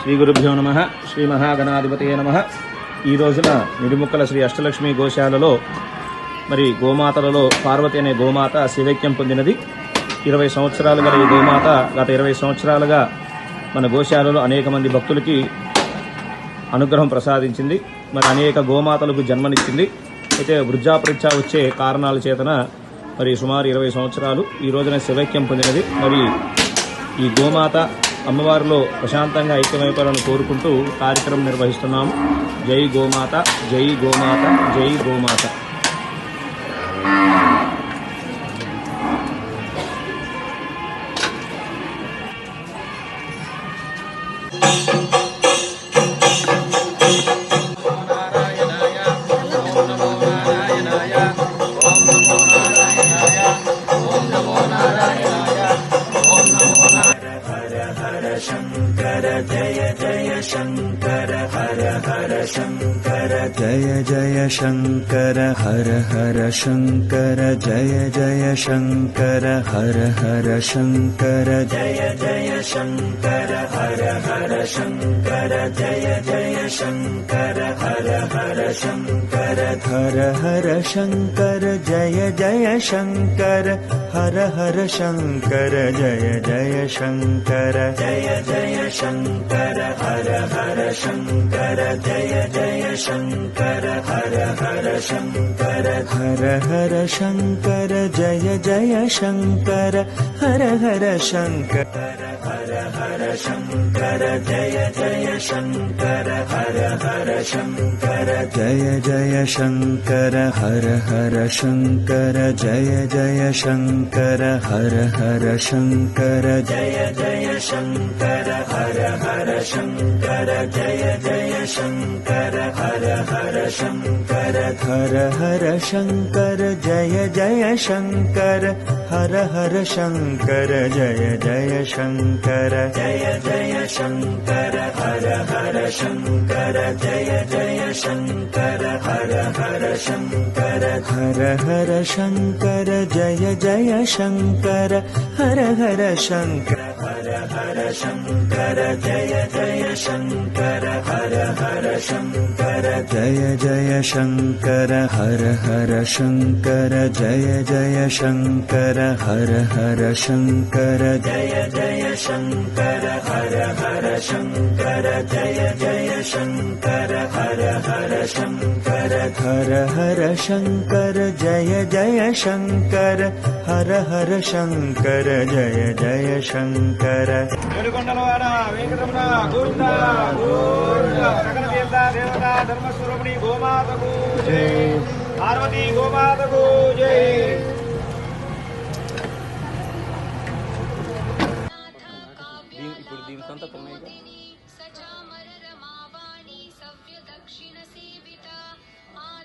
శ్రీ గురుభ్యో నమః. శ్రీ మహాగణాధిపతయే నమః. ఈ రోజున నిడుముక్కల శ్రీ అష్టలక్ష్మి గోశాలలో మరి గోమాతలలో పార్వతి అనే గోమాత శివైక్యం పొందినది. 20 సంవత్సరాలు గల ఈ గోమాత గత 20 సంవత్సరాలుగా మన గోశాలలో అనేక మంది భక్తులకి అనుగ్రహం ప్రసాదించింది. మరి అనేక గోమాతలకు జన్మనిచ్చింది. అయితే వృద్ధాపరీక్ష వచ్చే కారణాల చేతన మరి సుమారు 20 సంవత్సరాలు ఈ రోజున శివైక్యం పొందినది. మరి ఈ గోమాత అమ్మవారిలో ప్రశాంతంగా ఐక్యమైపోవాలని కోరుకుంటూ కార్యక్రమం నిర్వహిస్తున్నాము. జై గోమాత, జై గోమాత, జై గోమాత. शंकर जय जय शंकर हर हर शंकर जय जय शंकर हर हर शंकर जय जय शंकर हर हर शंकर जय जय शंकर हर हर शंकर जय जय शंकर हर हर शंकर हर हर शंकर जय जय शंकर हर हर शंकर जय जय शंकर जय जय शंकर हर हर शंकर जय जय शंकर हर हर शंकर हर हर शंकर जय जय शंकर हर हर शंकर हर हर शंकर जय जय शंकर हर हर शंकर जय जय शंकर हर हर शंकर जय जय शंकर हर हर शंकर जय जय शंकर हर हर शंकर जय जय शंकर हर हर शंकर हर हर शंकर जय जय शंकर हर हर शंकर जय जय शंकर जय जय शंकर हर हर शंकर जय जय शंकर हर हर शंकर हर हर शंकर जय जय शंकर हर हर शंकर हर हर शंकर जय जय शंकर हर हर शंकर जय जय शंकर हर हर शंकर जय जय शंकर हर हर शंकर जय जय शंकर हर हर शंकर जय जय शंकर हर हर शंकर हर हर शंकर जय जय शंकर हर हर शंकर जय जय शंकर ఏడుకొండలవాడ వెంకటరమణ గోవింద గోవింద. సకల తీర్థ దేవత ధర్మస్వరూపిణి గోమాతకు జై. పార్వతీ గోమాతకు జై. ఇప్పుడు దీని సంతతం